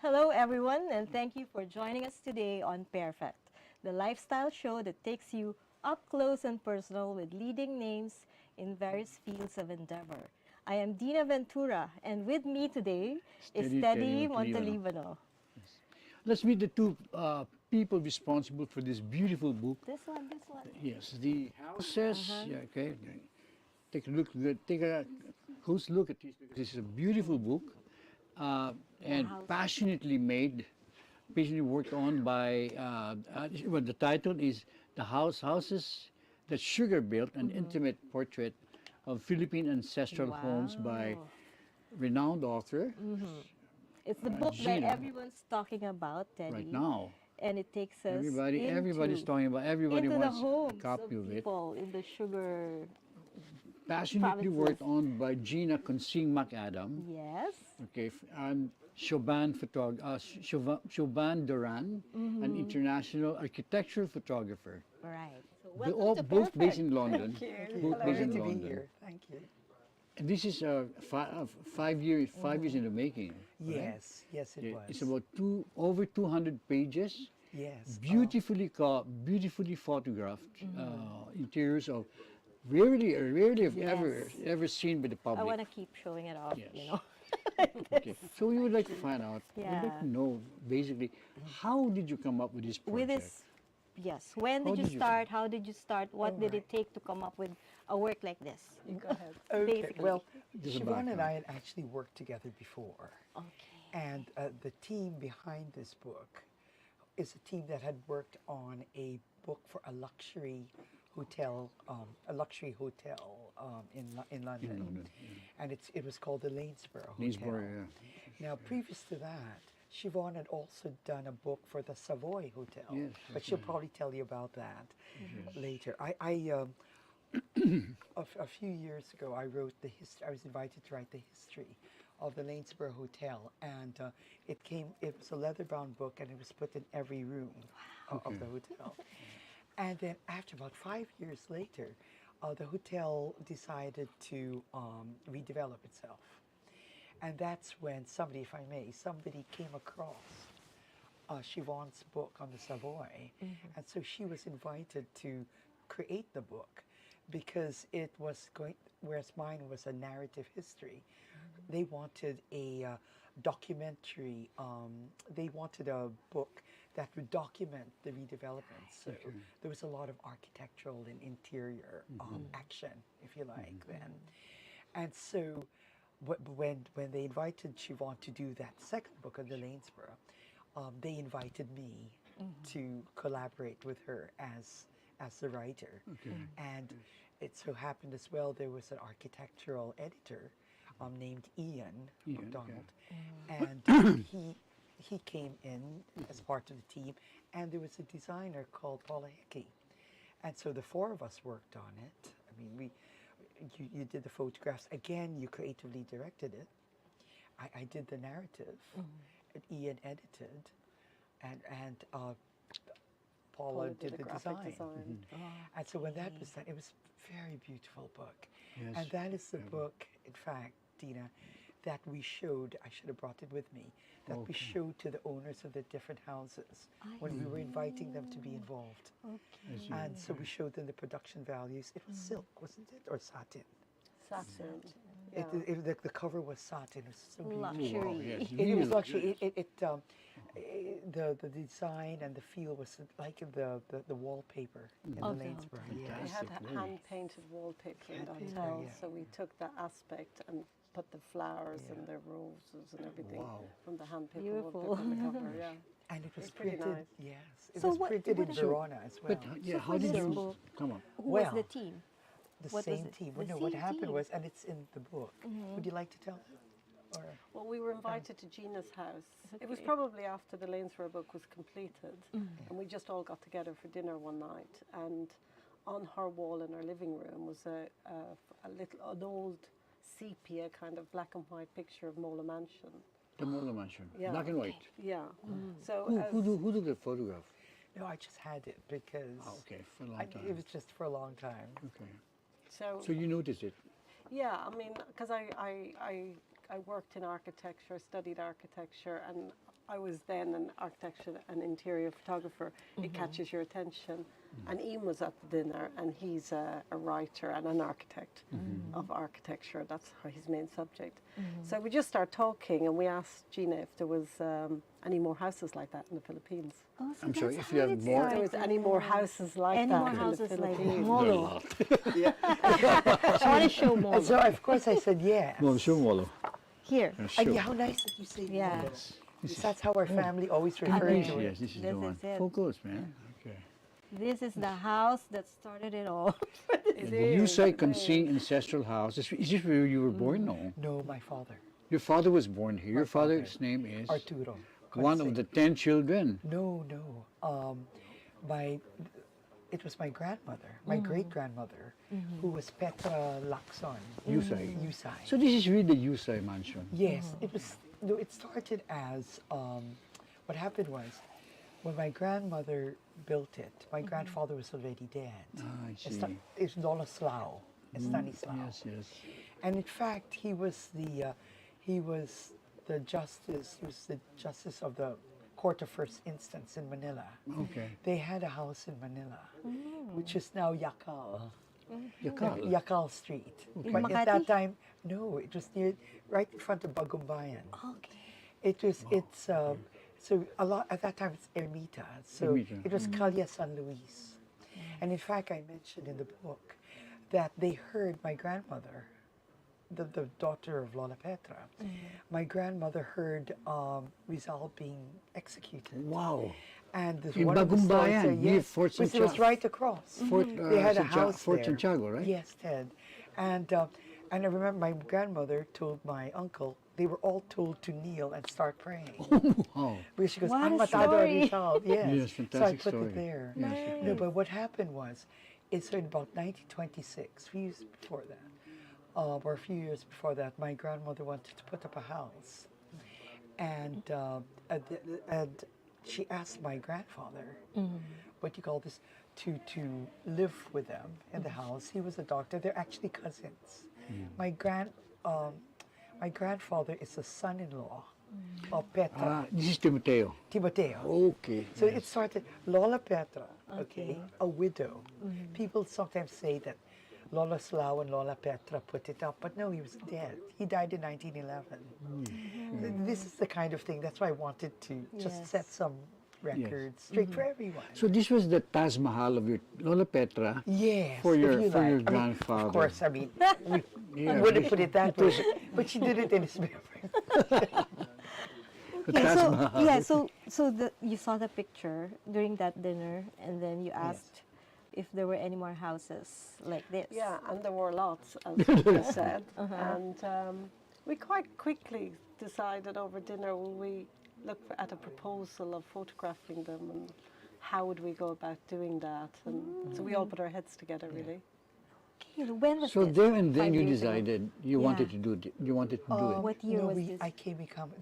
Hello, everyone, and thank you for joining us today on Pairfect, the lifestyle show that takes you up close and personal with leading names in various fields of endeavor. I am Dina Ventura, and with me today is Teddy Teddy Montelibano. Montelibano. Let's meet the two people responsible for this beautiful book. This one. Yes, the houses. Yeah, okay. Take a look. Take a close look at this because this is a beautiful book and house. passionately worked on by. Well, the title is "The Houses That Sugar Built: An Intimate Portrait of Philippine Ancestral Homes" by Wow. renowned author It's the book that Gina. everyone's talking about, Teddy. Right now. And it takes us Everybody's talking about. Everybody into the wants a homes copy of it. people in the sugar. Passionately provinces. worked on by Gina Consing-McAdam. Yes. Okay, and Siobhan Doran, an international architectural photographer. Right. So They welcome all to both based Perfect. in London. Thank you. Both Hello, based good in to be London. here. Thank you. And this is 5 years in the making. Right? Yes, yes, it was. It's about over 200 pages. Yes. Beautifully photographed interiors of rarely have Yes. ever seen by the public. I want to keep showing it off, Yes. you know. Okay, so we would like to find out. We'd like Yeah. to know basically how did you come up with this project? With this, yes. When How did you did you- start? How did you start? What did it Alright. take to come up with a work like this? You go ahead. Basically. Okay. Well, There's a Siobhan and background. I had actually worked together before. Okay. And the team behind this book is a team that had worked on a book for a luxury hotel in London. London, And it was called the Lanesborough Hotel. Lanesborough, Now, previous to that, Siobhan had also done a book for the Savoy Hotel, Yes, but she'll probably tell you about that later. A few years ago, I wrote the history. I was invited to write the history of the Lanesborough Hotel, and it was a leather-bound book, and it was put in every room of the hotel. And then, after about 5 years later, the hotel decided to redevelop itself. And that's when somebody came across Siobhan's book on the Savoy. And so she was invited to create the book because it was whereas mine was a narrative history, they wanted a documentary, they wanted a book that would document the redevelopment. So there was a lot of architectural and interior action, if you like, then. And so when they invited Siobhan to do that second book on the Lanesborough, they invited me to collaborate with her as the writer. And it so happened as well there was an architectural editor named Ian MacDonald, and he came in as part of the team, and there was a designer called Paula Hickey, and so the four of us worked on it. I mean, you did the photographs again. You creatively directed it. I did the narrative, and Ian edited, and Paula did the design. And so when that was done, it was a very beautiful book. Yes, And that is the book, in fact, Dina, that we showed, I should have brought it with me, that we showed to the owners of the different houses when we were inviting them to be involved. And so we showed them the production values. It was silk, wasn't it? Or satin. Satin. The cover was satin. It was so beautiful. Luxury. Yes, It was real- actually the design and the feel was like the wallpaper in the Lanesborough. They Yes. had hand-painted wallpaper in the Hand-painted, hotel, yeah. so we took that aspect and put the flowers and the roses and everything from the hand-painted Beautiful. wallpaper on the cover. Yeah. And it was It's pretty printed. nice. Yes, it So was what- printed in what- Verona as well. But yeah, So how for did this you book- come up? Who was Well, the team? The What was same it? team. The No, what same happened team. was, and it's in the book. Would you like to tell? Or Well, we were invited to Gina's house. It was Okay. probably after the Lanesborough book was completed, and we just all got together for dinner one night. And on her wall in her living room was an old sepia kind of black and white picture of Mola Mansion. The Mola Mansion, Yeah. black and white. Yeah. So Who took the photograph? no, I just had it because Okay, for a long time. it was just for a long time. Okay, so so you noticed it. yeah, I mean, because I worked in architecture, studied architecture, and I was then an architecture and interior photographer, it catches your attention. And Ian was at the dinner, and he's a writer and an architect of architecture. That's his main subject. So we just started talking, and we asked Gina if there was any more houses like that in the Philippines. Oh, so I'm sorry, that's if you how have it more- If there was any more houses like Any that more in houses the like Philippines. Molo. Yeah. I want to show And Molo. so of course I said yes. Well, sure, Molo. Here. And how nice that you say Yeah. Molo. This is- That's how our family always Can you referred please? to it. Yes, this is This the one. is it. Focus, man. Okay. This is the house that started it all. It The is, Yusai it Consing is. Ancestral House. Is this where you were born? No. No, my father, Your father was born here. Your father. father's name is Arturo. one of Consing. the 10 children. No, no. It was my grandmother, my great-grandmother, who was Petra Lacson. Yusai. Yusai. So this is really the Yusai mansion. Yes, it was. No, it started as what happened was when my grandmother built it. My grandfather was already dead. Ah, I see. It's Lola Slough, Stanislaw. Yes, yes. And in fact, he was the justice. He was the justice of the Court of First Instance in Manila. Okay. They had a house in Manila, which is now Yakal. Yakal. Yakal Street. In But at Makati? that time, no, it was near, right in front of Bagumbayan. Okay. It was, so a lot, at that time it's Ermita. So Ermita. it was Calle San Luis. And in fact, I mentioned in the book that they heard my grandmother, the daughter of Lola Petra, my grandmother heard Rizal being executed. Wow. And this In one of the stories Bagumbayan, there, near yes, Fort it was Santiago. right across. Fort, They had a Santiago- house Fort there. Santiago, right? Yes, Ted. And I remember my grandmother told my uncle, they were all told to kneel and start praying. Wow. Because she goes, What a "Ang matado story." Rizal." Yes. Yes, So I fantastic put story. it there. Yes. No, but what happened was, it's in about 1926, a few years before that, or a few years before that, my grandmother wanted to put up a house. And she asked my grandfather, what do you call this, to live with them in the house. He was a doctor. They're actually cousins. My grandfather is the son-in-law of Petra, Ah, this is Timoteo. Timoteo. Okay. So it started, Lola Petra, okay, a widow. People sometimes say that Lola Slough and Lola Petra put it up, but no, he was dead. He died in 1911. This is the kind of thing, that's why I wanted to just Yes. set some records straight for everyone. So this was the Taj Mahal of your Lola Petra. Yes, For if your- you for like. your I mean, grandfather. of course, I mean, we Yeah, wouldn't put it that way, but she did it in his memory. The Yeah, Taj so Mahal. yeah, so you saw the picture during that dinner, and then you asked if there were any more houses like this. Yeah, and there were lots, as you said. And we quite quickly decided over dinner, will we look at a proposal of photographing them, and how would we go about doing that? And so we all put our heads together, really. Okay, when was So this? there and then 5 you years ago? decided you wanted to do it. You wanted to do it. What year no, was this? I came,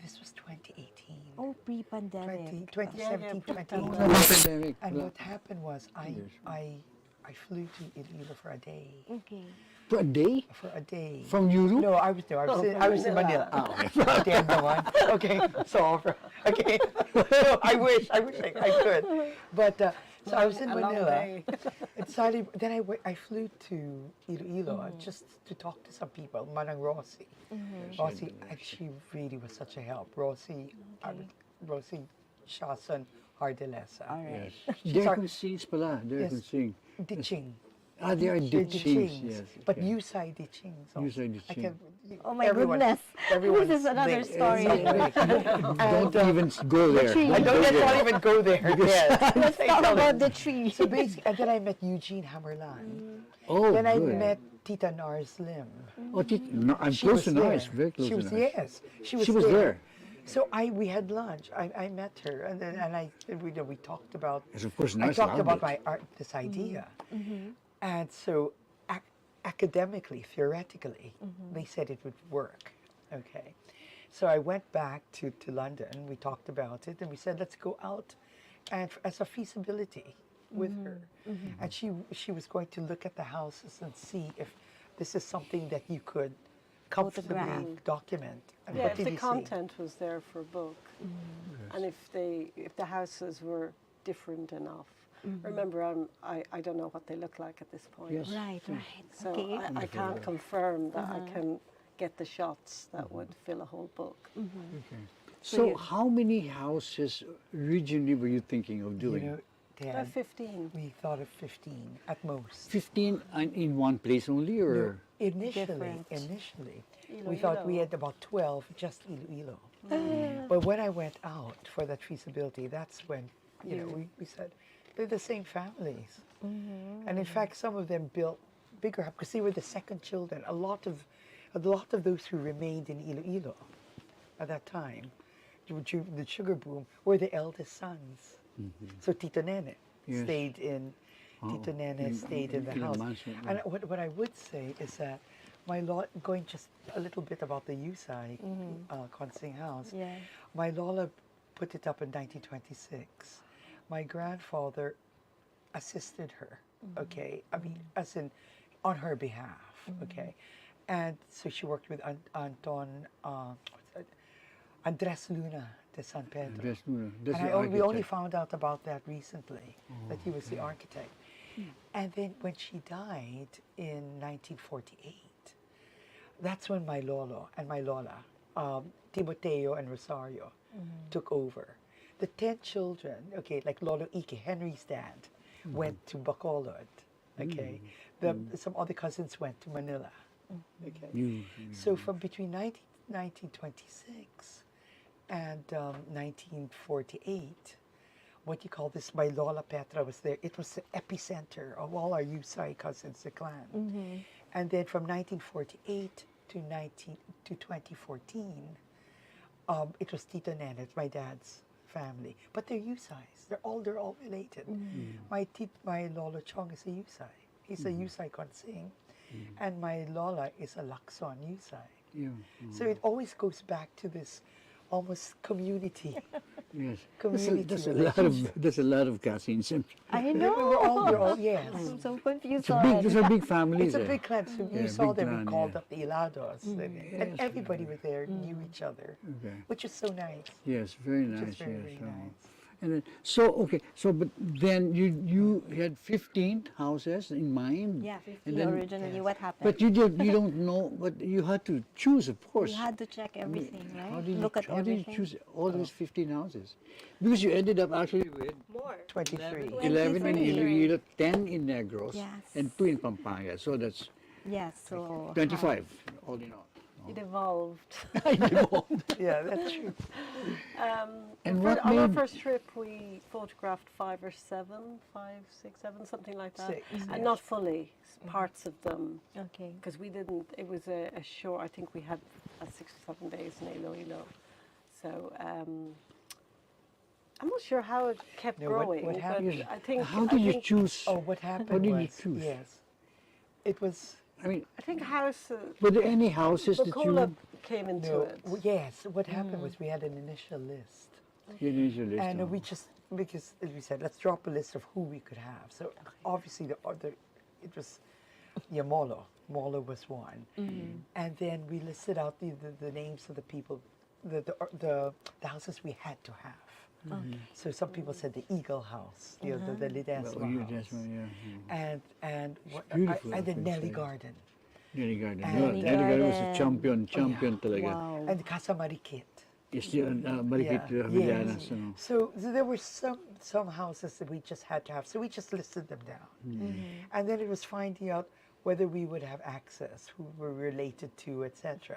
this was 2018. Oh, pre-pandemic. 2017, Yeah, 2018. Pandemic. And what happened was I flew to Iloilo for a day. Okay. For a day? For a day. From Europe? No, I was in Manila. Okay, no one. Okay, so okay. No, I wish I could. But so I was in A long Manila. day. And decided, then I flew to Iloilo just to talk to some people. Manang Rossi. Rossi, she really was such a help. Rossi Shasan Hardelesa. All right. Yes. They're Sorry. Consings pala. They're Yes. Consing. Ditching. Ah, they are They're ditchings. ditchings. Yes. But okay. Yusai Ditchings. also. Yusai I ditching. can- Oh my everyone- goodness. everyone's This is another linked in story. some way. Don't even go there. tree. I Don't don't, go let's there. not even go there. Yes. Let's talk about the tree. So basically, and then I met Eugene Hammerland. Oh, Then I good. met Tita Nars Lim. Oh, no, I'm She close was to there. Nice. Very close She was to Nice. yes. She was there. So we had lunch. I met her, and then we talked about. Yes, of course, I Nice talked loved about it. my art, this idea, and so academically, theoretically, they said it would work. Okay, so I went back to London. We talked about it, and we said let's go out, and as a feasibility with her, and she was going to look at the houses and see if this is something that you could comfortably Photograph. document. And Yeah, what if did the you see? content was there for a book, and if the houses were different enough. Remember, I don't know what they look like at this point. Yes. Right, right. So Okay. I can't confirm that I can get the shots that would fill a whole book. Okay. So how many houses originally were you thinking of doing? You know, Dad, About 15. we thought of 15 at most. 15 in one place only, or? Initially, we thought we Iloilo. had about 12 just Iloilo. But when I went out for that feasibility, that's when we said they're the same families. And in fact, some of them built bigger houses because they were the second children. A lot of those who remained in Iloilo at that time, the sugar boom, were the eldest sons. So Tito Nene Yes. stayed in. Tito Nene stayed in the in a house. mansion, And what I would say is that going just a little bit about the Yusai Consing house. Yeah. My Lola put it up in 1926. My grandfather assisted her. Okay, I mean, as in on her behalf. Okay, and so she worked with Andres Luna de San Pedro. That's We only found out about that recently, that he was the architect. And then when she died in 1948, that's when my Lolo and my Lola, Timoteo and Rosario, took over. The 10 children, okay, like Lolo Ike, Henry's dad, went to Bacolod, okay. Some other cousins went to Manila, okay. So from between 1926 and 1948, what you call this, my Lola Petra was there. It was the epicenter of all our Yusai cousins, the clan. And then from 1948 to 2014, it was Tito Nene, my dad's family. But they're Yusais. They're all related. My Lolo Chong is a Yusai. He's a Yusai Consing. And my Lola is a Lacson Yusai. Yeah. So it always goes back to this almost community. Yes. Community There's a lot of cousins. I know. We're all yes. I'm so confused Those already. are big families. It's a big clan. So you Yeah, saw big them, we clan, called yeah. up the Ilados. And everybody was there, knew each other, Okay. which is so nice. Yes, very Which nice. is very, Yes. very nice. And then, but then you had 15 houses in mind. Yeah, And 15 then, originally. What happened? But you don't know. But you had to choose, of course. You had to check everything, right? How did Look at how everything. did you choose all those 15 houses? Because you ended up actually with More. 23. 11 in 23. Iloilo, 10 in Negros, Yes. and 2 in Pampanga. So that's Yes, so 25 all in all. It evolved. Yeah, that's true. And what On our made- first trip, we photographed 5 or 7, 5, 6, 7, something like that. 6, And yes. not fully, parts of them. Okay. Because we didn't, it was a short, I think we had 6 or 7 days in Iloilo. So I'm not sure how it kept No, what growing, but happened- I think... How did you choose? Oh, what happened How did you was, choose? yes, it was, I mean, I think house... were there any houses that Bacola you came into no, it. yes, what happened was we had an initial list. you didn't your list? And of? we just, because as we said, let's drop a list of who we could have. So obviously it was, yeah, Molo. Molo was one. And then we listed out the names of the people, the houses we had to have. So some people said the Eagle House, the Ledesma Well, you house. just went, yeah. And what, beautiful, and the I think, Nelly so. Garden. Nelly Garden. And- Yeah, Nelly Nelly Garden was a Garden. champion talaga. Wow. And Casa Marikit. Yes, Marikit Villanas. Yes. So there were some houses that we just had to have. So we just listed them down. And then it was finding out whether we would have access, who we're related to, etc.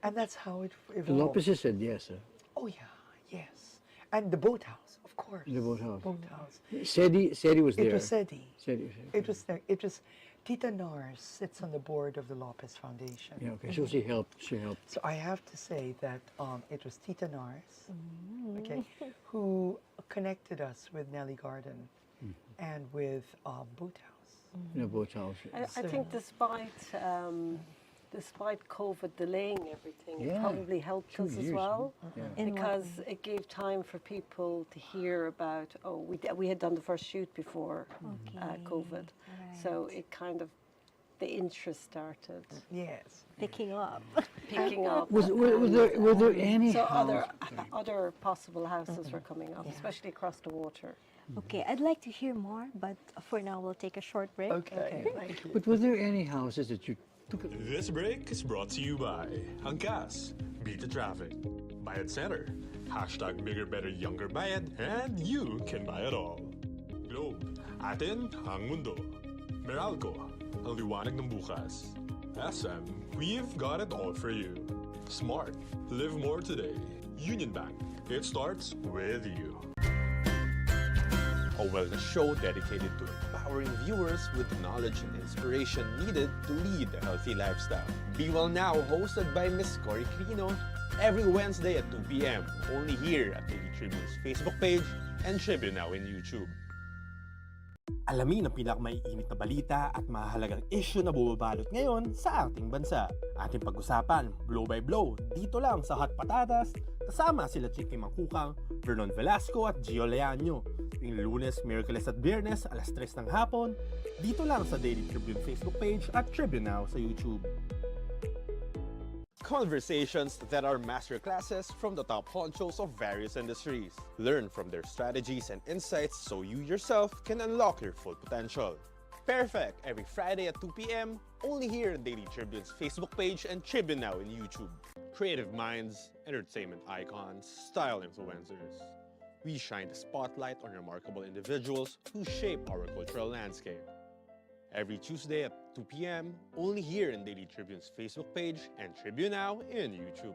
And that's how it The evolved. Lopez's said yes. Oh yeah, yes. And the boathouse, of course. The boathouse. Boathouse. Sedi was there. It was Sedi. Sedi. It was there. It was Tita Nars sits on the board of the Lopez Foundation. Yeah, okay. So she helped. So I have to say that it was Tita Nars, okay, who connected us with Nelly Garden and with Boathouse. In the boathouse. I think despite COVID delaying everything, it Yeah. probably helped 2 us as years, well. Yeah. In what Because it gave time for people to hear about, we had done the first shoot before Okay. COVID. So it kind of the interest started Yes. Picking up. picking up. Were there any So house? other possible houses were coming up, especially across the water. Okay, I'd like to hear more, but for now we'll take a short break. Okay. Thank you. But were there any houses that you took? This break is brought to you by Hangkas, Beat the Traffic, Bayad Center, hashtag Bigger Better Younger Bayad, and you can buy it all. Globe, atin ang mundo. Meralco, ang liwanag ng bukas. SM, we've got it all for you. Smart, live more today. Union Bank, it starts with you. A wellness show dedicated to empowering viewers with the knowledge and inspiration needed to lead a healthy lifestyle. Be Well Now, hosted by Miss Cory Quirino, every Wednesday at 2 p.m. Only here at Daily Tribune's Facebook page and Tribune Now in YouTube. Alamin ang pinakamaiinit na balita at mahalagang issue na bumabalot ngayon sa ating bansa. Ating pag-usapan, blow by blow, dito lang sa Hot Patatas, kasama sila Chicky Mangkukang, Vernon Velasco at Gio Leaño. Yung Lunes, Miyerkules at Biyernes, alas 3 ng hapon, dito lang sa Daily Tribune Facebook page at Tribune Now sa YouTube. Conversations that are masterclasses from the top honchos of various industries. Learn from their strategies and insights so you yourself can unlock your full potential. Pairfect every Friday at 2 p.m. only here on Daily Tribune's Facebook page and Tribune Now in YouTube. Creative minds, entertainment icons, style influencers. We shine the spotlight on remarkable individuals who shape our cultural landscape. Every Tuesday at 2 p.m. only here in Daily Tribune's Facebook page and Tribune Now in YouTube.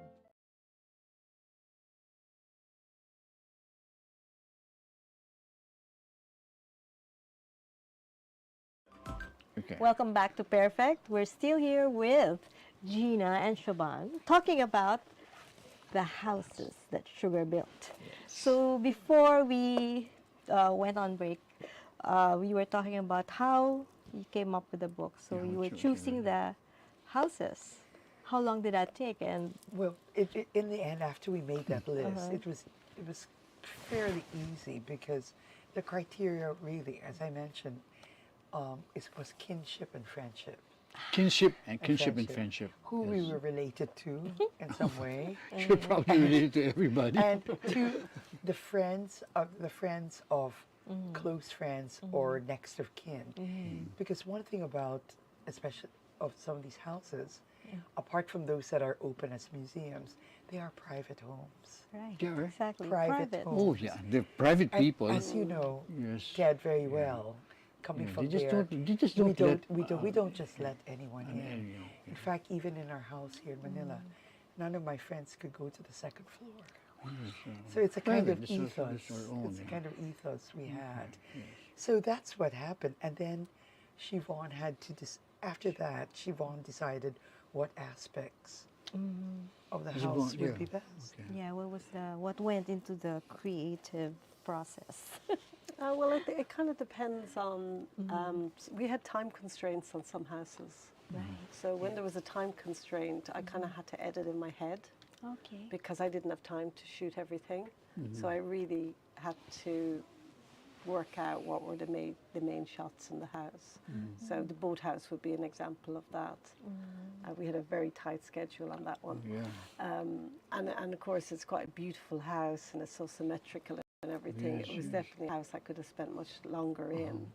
Okay. Welcome back to Pairfect. We're still here with Gina and Siobhan talking about the houses that Sugar built. So before we went on break, we were talking about how you came up with the book. So Yeah, you were sure, choosing the houses. How long did that take? And Well, in the end, after we made that list, it was fairly easy because the criteria really, as I mentioned, was kinship and friendship. Kinship and friendship. Who we were related to in some way, You're probably related to everybody. and to the friends of close friends or next of kin. Because one thing about, especially of some of these houses, apart from those that are open as museums, they are private homes. right, Yeah, exactly, Private homes. Oh yeah, the private And people. as you know, Yes. Ted, very well, coming Yeah, from they just there, don't- they just we don't we don't just let anyone in. you know, In fact, even in our house here in Manila, none of my friends could go to the second floor. So it's a kind Private, of this is our ethos. own, It's a yeah. kind of ethos we had. So that's what happened. And then Siobhan had to, after that, Siobhan decided what aspects of the Siobhan, house would yeah. be best. Yeah, what went into the creative process? Well, it kind of depends on. We had time constraints on some houses. Right. So when there was a time constraint, I kind of had to edit in my head Okay. because I didn't have time to shoot everything. So I really had to work out what were the main shots in the house. So the boathouse would be an example of that. We had a very tight schedule on that one. Yeah. And of course, it's quite a beautiful house and it's so symmetrical and everything. Yes, It was yes. definitely a house I could have spent much longer in.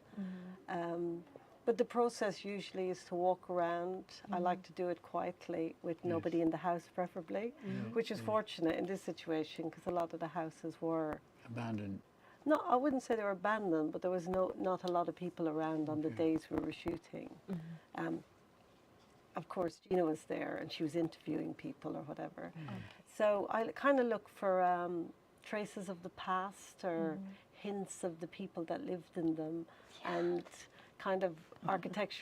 But the process usually is to walk around. I like to do it quietly with nobody in the house, preferably, which is fortunate in this situation because a lot of the houses were. Abandoned. No, I wouldn't say they were abandoned, but there was not a lot of people around on the days we were shooting. Of course, Gina was there and she was interviewing people or whatever. So I kind of look for traces of the past or hints of the people that lived in them and kind of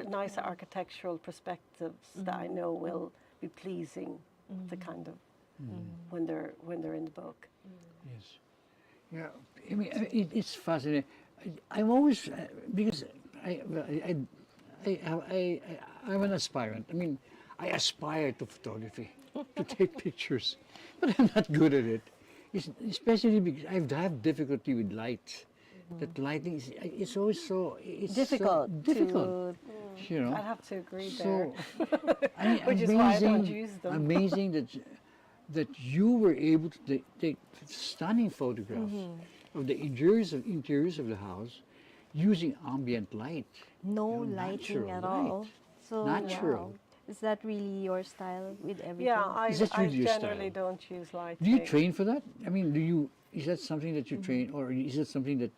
nice architectural perspectives that I know will be pleasing to kind of when they're in the book. Yes. Yeah. I mean, it's fascinating. I'm always because I'm an aspirant. I mean, I aspire to photography, to take pictures, but I'm not good at it. Especially because I have difficulty with light. That lighting is always so Difficult. difficult. you know. I'd have to agree So, there. I mean, Which is why I don't use them. amazing that you were able to take stunning photographs of the interiors of the house using ambient light. No You know, lighting natural at light. all. So Natural. wow. Is that really your style with everything? Yeah, I Is that really your generally style? don't use lighting. Do you train for that? I mean, is that something that you train, or is it something that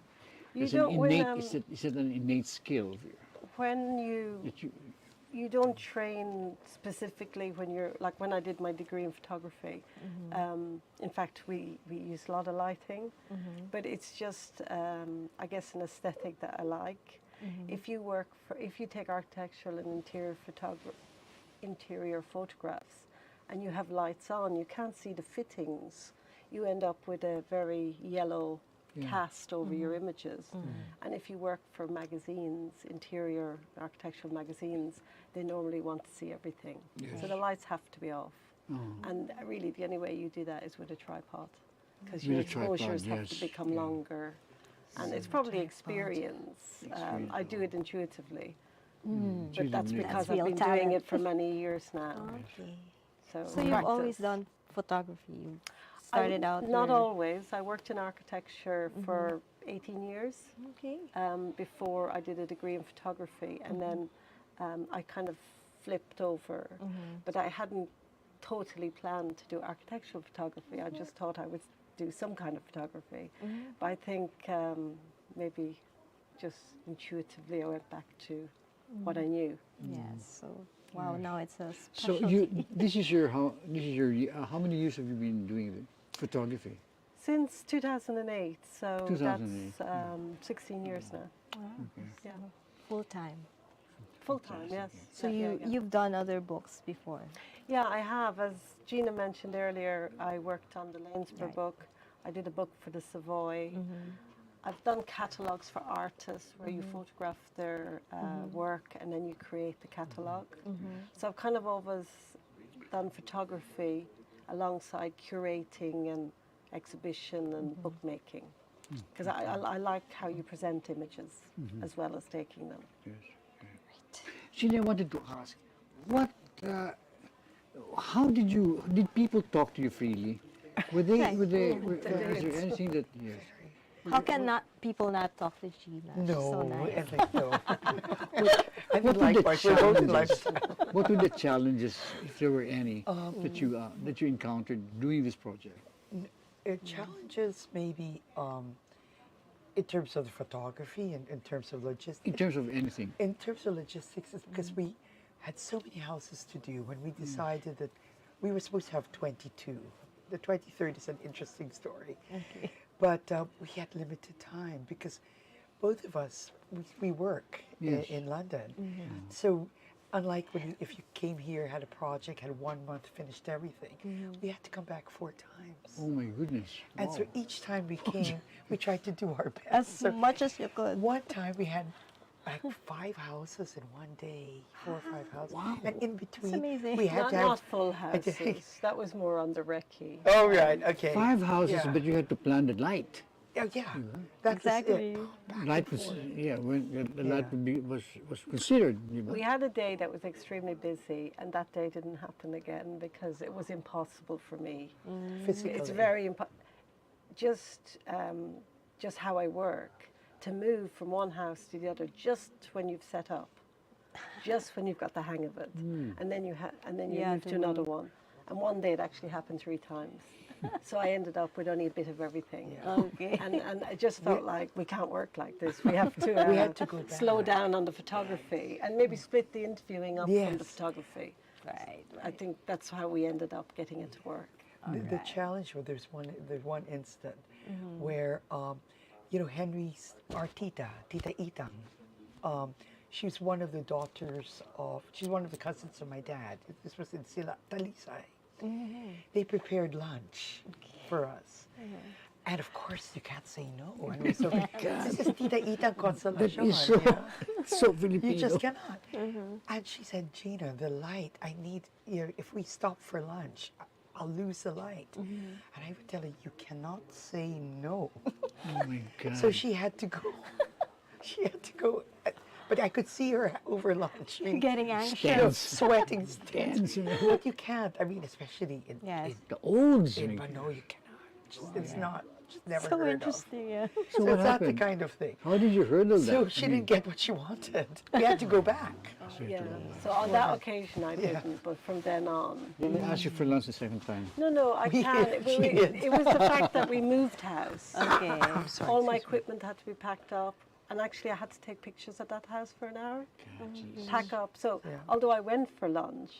You is an don't when, innate? Is it an innate skill when you that you? you don't train specifically when you're like when I did my degree in photography. In fact, we use a lot of lighting, but it's just I guess an aesthetic that I like. If you take architectural and interior photographs, and you have lights on, you can't see the fittings. You end up with a very yellow cast over your images. And if you work for magazines, interior architectural magazines, they normally want to see everything. So the lights have to be off. And really the only way you do that is with a tripod, because your With a tripod, exposures have to yes, become longer. And it's probably experience. I do it intuitively. But that's because That's I've real been doing talent. it for many years now. Okay. So, So you've always done photography. You started out Not your- always. I worked in architecture for 18 years Okay. before I did a degree in photography, and then I kind of flipped over. But I hadn't totally planned to do architectural photography. I just thought I would do some kind of photography. But I think maybe just intuitively I went back to what I knew. Yes. So wow, now it's a So specialty. this is your how many years have you been doing the photography? Since 2008, so 2008, that's 16 years now. Yeah, Full time. full time, yes. So Yeah, you've done other books before. Yeah, I have. As Gina mentioned earlier, I worked on the Lanesborough Right. book. I did a book for the Savoy. I've done catalogues for artists where you photograph their work and then you create the catalogue. So I've kind of always done photography alongside curating and exhibition and bookmaking. Because I like how you present images as well as taking them. Yes. Gina, I wanted to ask, how did people talk to you freely? Was there anything that, yes. How can people not talk to Gina? She's No, so nice. and like, no. I What didn't were like the Mark. We're both in challenges? lifestyle. What were the challenges, if there were any, that you encountered doing this project? Challenges maybe in terms of the photography and in terms of logistics. In terms of anything. In terms of logistics, it's because we had so many houses to do when we decided that we were supposed to have 22. The 23rd is an interesting story. Okay. But we had limited time because both of us, we work Yes. in London. So unlike if you came here, had a project, had 1 month, finished everything, we had to come back 4 times. Oh my goodness. And so each time we came, we tried to do our best. As So much as you could. one time we had like 5 houses in one day, 4 or 5 houses. Wow. And in between, amazing. we had to have... Not full houses. That was more on the recce. Oh, right, okay. 5 houses, Yeah. but you had to plan the light. Oh, yeah, that Exactly. was it. Light was, when the light was considered. We had a day that was extremely busy, and that day didn't happen again because it was impossible for me. Physically. It's very just how I work, to move from one house to the other just when you've set up, just when you've got the hang of it, and then you Yeah, move to another one. And one day it actually happened 3 times. So I ended up with only a bit of everything. Okay. And I just felt like we can't work like this. We have to, We had to go slow back. down on the photography and maybe split the interviewing up from the Yes. photography. Right. I think that's how we ended up getting it to work. The challenge was there's one instant where Henry's our Tita Itang, she's one of the daughters of she's one of the cousins of my dad. This was in Sila Talisay. They prepared lunch for us. And of course you can't say no. And we so this is Tita Itang Consolacion. That is so, so Filipino. You just cannot. And she said, Gina, the light, I need, if we stop for lunch, I'll lose the light. And I would tell her, you cannot say no. Oh my God. So she had to go. She had to go. But I could see her over lunch. I mean, Getting anxious. you know, Stands. sweating stands. Stands. But you can't. I mean, especially in, Yes. The olds. but no, you cannot. It's not. Just never So heard interesting, yeah. So of. what It's not the happened? kind of thing. How did you hurdle that? So she didn't get what she wanted. We had to go back. Yeah. So on that occasion I didn't, but from then on. Let me ask you for lunch the second time. No, I We can't. did, It, we did. it was the fact that we moved house. Okay. I'm sorry. All my excuse me. equipment had to be packed up, and actually I had to take pictures at that house for an hour, pack up. So Yeah. although I went for lunch,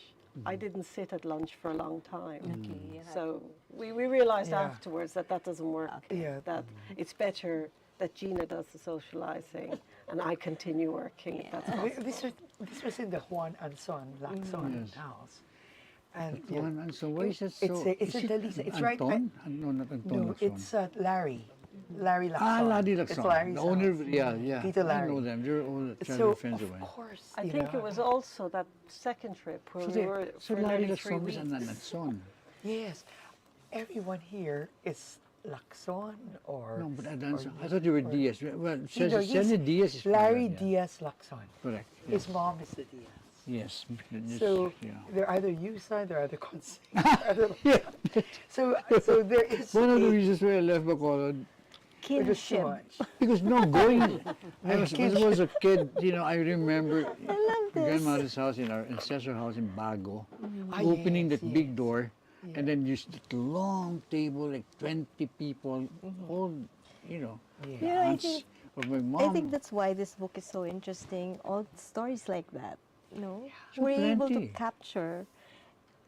I didn't sit at lunch for a long time. Okay, you had So we realized Yeah. afterwards that that doesn't work. Yeah. That it's better that Gina does the socializing and I continue working. If that's possible. This was in the Juan and Son, Lacson Yes. house. And Juan and so why is it It's so? a- it's is a it Delisa. It's right- Anton? No, not Anton. no, Lacson. it's Larry. Larry Lacson. Ah, Larry It's Lacson. Larry's The owner, house. yeah. Peter I know Larry. them. They're all So, childhood friends of of mine. course, I you think know, it was also that second trip where we were So for Larry nearly 3 Lacson is weeks. an Anton. Yes, everyone here is Lacson or... No, but or- I thought you were Diaz. Well, You know, Senny he's Diaz is Larry yeah. Diaz Lacson. Correct. His mom is the Diaz. Yes. So yeah. they're either Yusa, they're either Consing. So there is One of the a- reasons why I left Bacolod, it was so Kinship. much. because no going. I was a kid, you know. I remember grandmother's house in our ancestral house in Bago, Ah, opening yes, that big yes. door, and then just that long table, like 20 people, all, you know, Yeah. Yeah, I aunts think- of my mom. I think that's why this book is so interesting. All stories like that, you know, So we're able to plenty. capture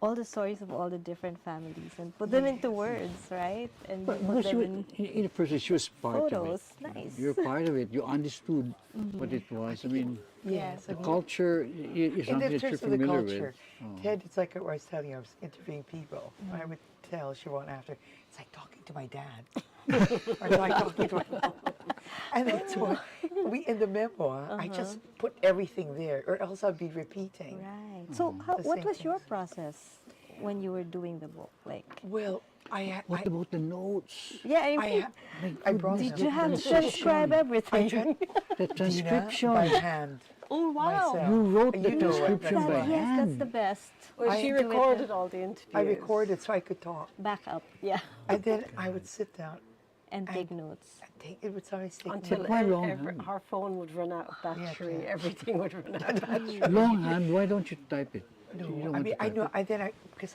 all the stories of all the different families and put them into words, right? And But put because them you, in in the first place, she was part of photos. it. Nice. You're part of it. You understood what it was. I mean, Yes, I the mean, culture is in something the that you're terms of the familiar culture, with. Oh. Ted, it's like what I was telling you, I was interviewing people. I would tell Siobhan after, it's like talking to my dad. or it's like talking to my mom. And that's why in the memoir, I just put everything there, or else I'd be repeating. Right. So, The what same was your things. process when you were doing the book? Like, Well, What about the notes? yeah, I I, mean, I brought did them. you have to transcription. transcribe everything? The Dina, transcription. by hand. Oh wow! myself. You wrote the You know what, transcription that's by why. Yes, that's the hand. best. Well, I she do it recorded all the interviews. I recorded so I could talk. Back up, yeah, And then I would sit down and take notes. and take, it would always take until me. why longhand? her phone would run out of battery. yeah. Everything would run out of battery. Longhand, why don't you type it? You don't No, I want mean, to I type know, it. because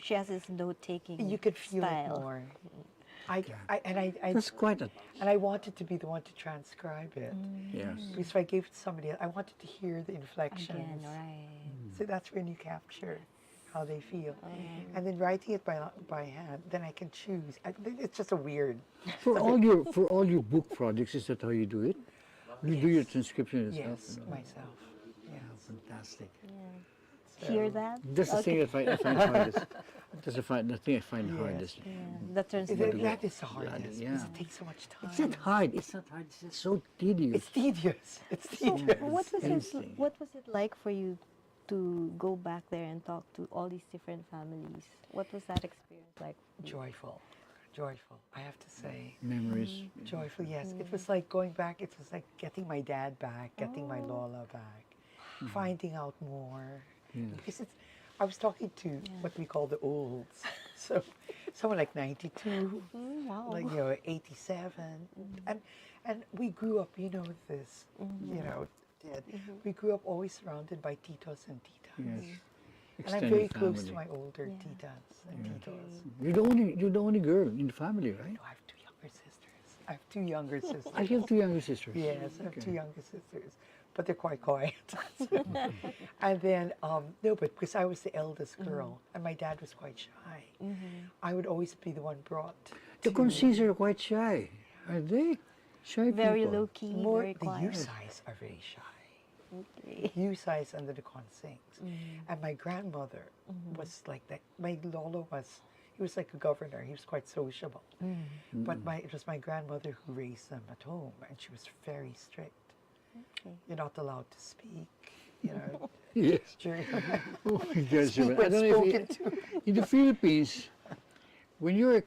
She has this note-taking you could feel style. it more. I That's quite a, and I wanted to be the one to transcribe it. yes. Because if I gave it to somebody else, I wanted to hear the inflections. Again, right? So that's when you capture how they feel. And then writing it by hand, then I can choose. It's just a weird. For all your book projects, is that how you do it? You do your transcription yourself? Yes, myself. Yes. Fantastic. Hear that? That's the thing I find hardest. That's the thing I find Yes. hardest. Yeah, the transcription. That is the hardest. Yeah. Because it takes so much time. It's not hard. It's not hard. It's just so tedious. It's tedious. It's So, tedious. Interesting. what was it like for you to go back there and talk to all these different families? What was that experience like? Joyful. Joyful, I have to say. Memories. Joyful, yes. It was like going back, it was like getting my dad back, getting my Lola back, finding out more. Yes. Because I was talking to what we call the olds. So someone like 92, Wow. like, 87. And we grew up, this, Dad. We grew up always surrounded by titos and titas. Yes. And I'm very close to my older titas and titos. You're the only girl in the family, right? No, I have two younger sisters. I have two younger sisters. I have two younger sisters. Yes, I have Okay. two younger sisters, but they're quite quiet. And then, no, but because I was the eldest girl, and my dad was quite shy, I would always be the one brought. The Consings are quite shy. Are they? Shy Very people. low key, More very the quiet. U-size are very shy. Okay. U-size under the Consings. And my grandmother was like that. My Lolo he was like a governor. He was quite sociable. But it was my grandmother who raised them at home, and she was very strict. Okay. You're not allowed to speak, Yes. during Oh my gosh. speak I when don't know spoken if to. in the Philippines, when you're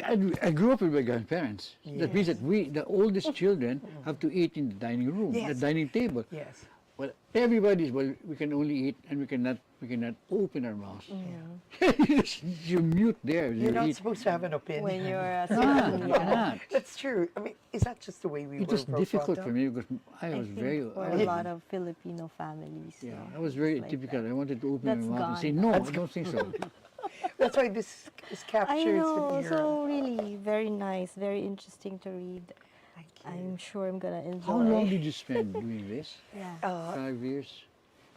I grew up with my grandparents. That means that we, the oldest children, have to eat in the dining room, the Yes. dining table. Yes. Well, we can only eat and we cannot open our mouths. You mute there. You're you not eat. supposed to have an opinion. When you're You cannot. That's true. I mean, is that just the way we It were was brought difficult up? for me because I was think very. for I a was- lot of Filipino families. yeah, no, I was it's very like typical. that. I wanted to open That's my mouth and say, gone. no, I don't think so. That's why this is captured I know, in your... so really very nice, very interesting to read. Thank you. I'm sure I'm gonna enjoy. How long did you spend doing this? Yeah. 5 years?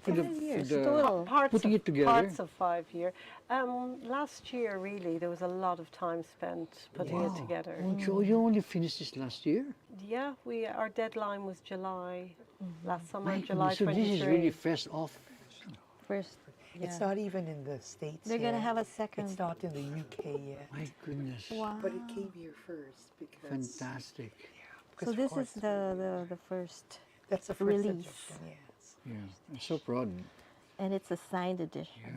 5 years the- total. Putting it together? Parts of 5 years. Last year, really, there was a lot of time spent putting it together. You only finished this last year? Yeah, our deadline was July last summer, My July goodness, so 23. this is really fresh off. First, It's yeah. not even in the States They're gonna yet. have a second. It's not in the UK yet. My goodness. Wow. But it came here first because... Fantastic. because So of this course, is the first, that's the first release. edition, yes. Yeah, I'm so proud. and it's a signed edition.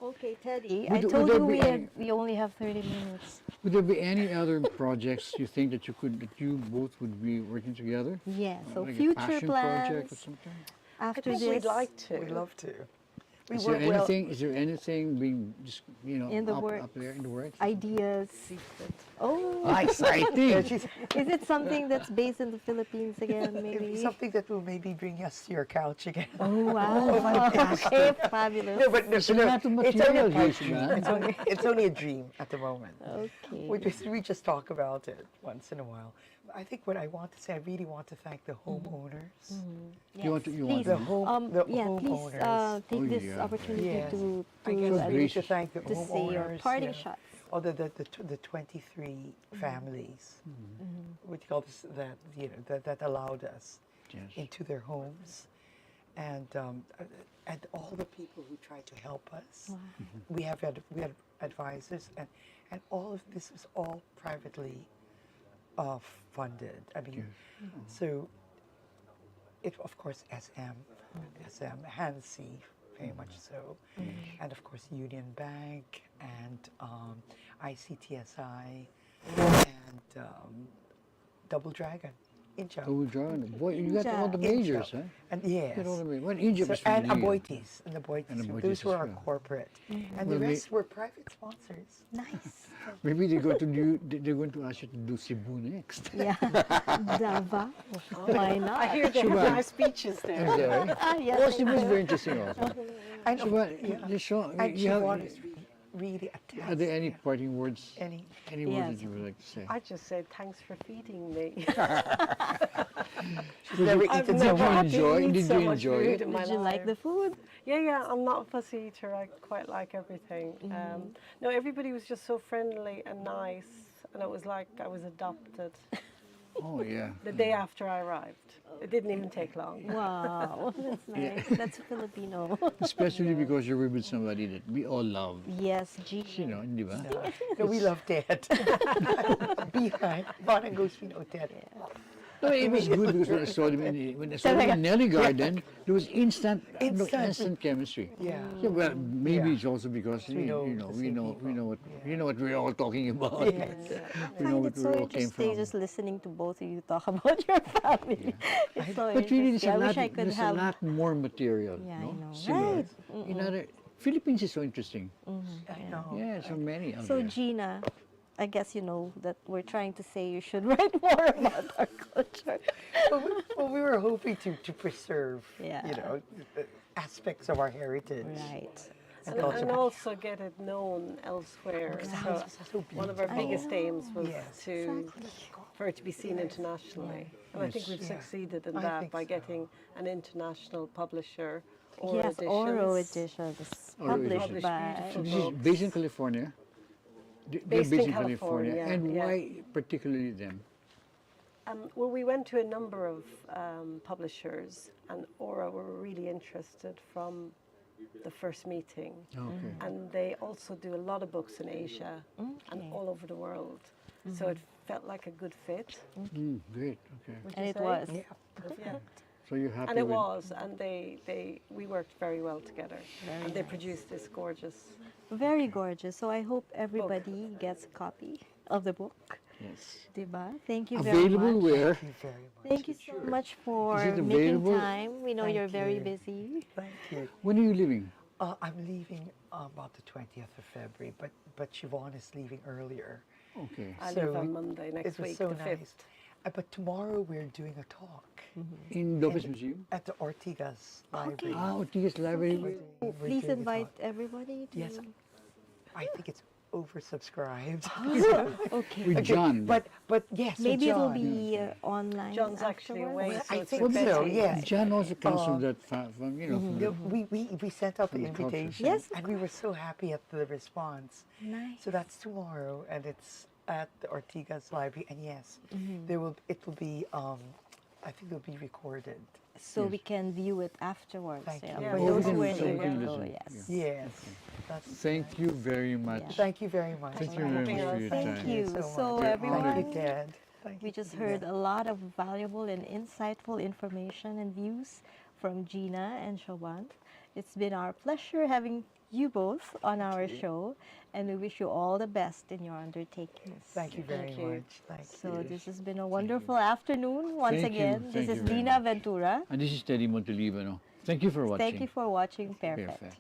Okay, Teddy. Would- I would told there you be any- we only have 30 minutes. Would there be any other projects you think that you both would be working together? Yeah. So Like a future passion project or plans something? I after think this. we'd like to. We love to. We Is there work well. anything? Is there anything being just In the up there in the works? ideas. Oh, Exciting! She's- is it something that's based in the Philippines again? Maybe. something that will maybe bring us to your couch again. Oh wow! Okay, fabulous. No, but no, There's a no, lot of it's only a material here, pipe dream. Siobhan. It's only a dream at the moment. Okay. We just talk about it once in a while. I think what I want to say, I really want to thank the homeowners. You want to- you want please. The home, the Yeah, please homeowners. take Oh, this yeah. opportunity Yes. to I guess So I need to gracious. thank the to say your homeowners. parting yeah. shots. Oh, the 23 families, what do you call this, that allowed us Yes. into their homes, and all the people who tried to help us. We had advisors, and all of this was all privately funded. I mean, so it of course SM, Hansi, very much so, and of course Union Bank and ICTSI and Double Dragon, Incha. Oh, John, boy, you got all the majors, huh? And You yes. got all the majors. Well, Egypt So, is and from you. Aboitis, and Aboitiz those were as our well. corporate, and Well, the we- rest were private sponsors. Nice. Maybe they're going to do. They're going to ask you to do Cebu next. Yeah. Dava. Why not? I hear they have Siobhan. nice speeches there. Is that right? Ah, yes. Oh, Cebu is very interesting also. And Siobhan, the show, and you have, Siobhan is really attached. are there any parting words? Any? Any words Yes. that you would like to say? I just said thanks for feeding me. She's never I've eaten Did so you never much. had to enjoy- eat did so you much enjoy food it? in my Did you like life. the food? Yeah, I'm not a fussy eater. I quite like everything. No, everybody was just so friendly and nice, and it was like I was adopted Oh yeah. the day after I arrived. It didn't even take long. Wow, that's nice. That's Filipino. Especially because you were with somebody that we all love. Yes, Gina. You know, di ba? No, we love Ted. Behind, Bonnie goes, we know Ted. No, it was good because when I saw them when I saw them in Nelly Garden, there was instant chemistry. Yeah. Yeah, well, maybe Yeah. it's also because We know you know the we same know people. what we're all talking about. Yes. We I know find what it we so all came interesting from. just listening to both of you talk about your family. It's so But really, interesting. I wish I could there's have. a lot more material. Yeah, no? I know. Similar. Right. In other Philippines is so interesting. I know. Yeah, so many out So there. Gina, I guess you know that we're trying to say you should write more about our culture. Well, we were hoping to preserve, Yeah. the aspects of our heritage. Right. And And culture. also get it known elsewhere. So So one of our biggest aims was Yes. for it to be seen internationally. And I think we've Yeah. succeeded in I that think by so. getting an international publisher. Oro Yes, editions. Oro editions Oro published editions. by. So this is based in California. They're Based in California, And yeah. why particularly them? Well, we went to a number of publishers, and Oro were really interested from the first meeting. Okay. And they also do a lot of books in Asia and Okay. all over the world. So it felt like a good fit. Great. Okay. would And you it say? was. Yeah. So you're happy And it with was, and we worked very well together. And they produced this gorgeous Very gorgeous. So I hope everybody gets a copy of the book. Yes. Diba? Thank you very Available much. where? Thank you very much. Thank you so much for Is it making available? time. We know Thank you're very you. busy. Thank you. When are you leaving? I'm leaving about the 20th of February, but Siobhan is leaving earlier. Okay. I So leave on Monday next it was week, so the nice. 5th. But tomorrow we're doing a talk In Lopez Museum? at the Ortigas Library. Ah, Ortigas Library. We're Please doing a invite talk. everybody to. Yes, I think it's oversubscribed. Okay. With John. But yes, with Maybe it'll John. be online. John's actually afterwards. away, so I it's think with so. Betty. Yes. John also comes from that, from, you know, from No, the, we sent out the From the culture. invitation, Yes. and we were so happy at the response. Nice. So that's tomorrow, and it's at the Ortigas Library. And yes, it will be. I think it'll be recorded. So we can view it afterwards. Thank yeah, you. For Oh, those we who can- are so we able can to go, listen. yes. Yes. That's Thank you very much. Yeah. Thank you very much. Thank you very much for your Thank time. you. so So much. everyone, Thank you, Dad. Thank we you, just Dad. heard a lot of valuable and insightful information and views from Gina and Siobhan. It's been our pleasure having you both on our show, and we wish you all the best in your undertakings. Thank you very Thank you. much. Thank So you. this has been a wonderful afternoon once Thank you. again. This Thank is you very Dinah much. Ventura. And this is Teddy Montelibano. Thank you for watching. Thank you for watching Pairfect. Perfect.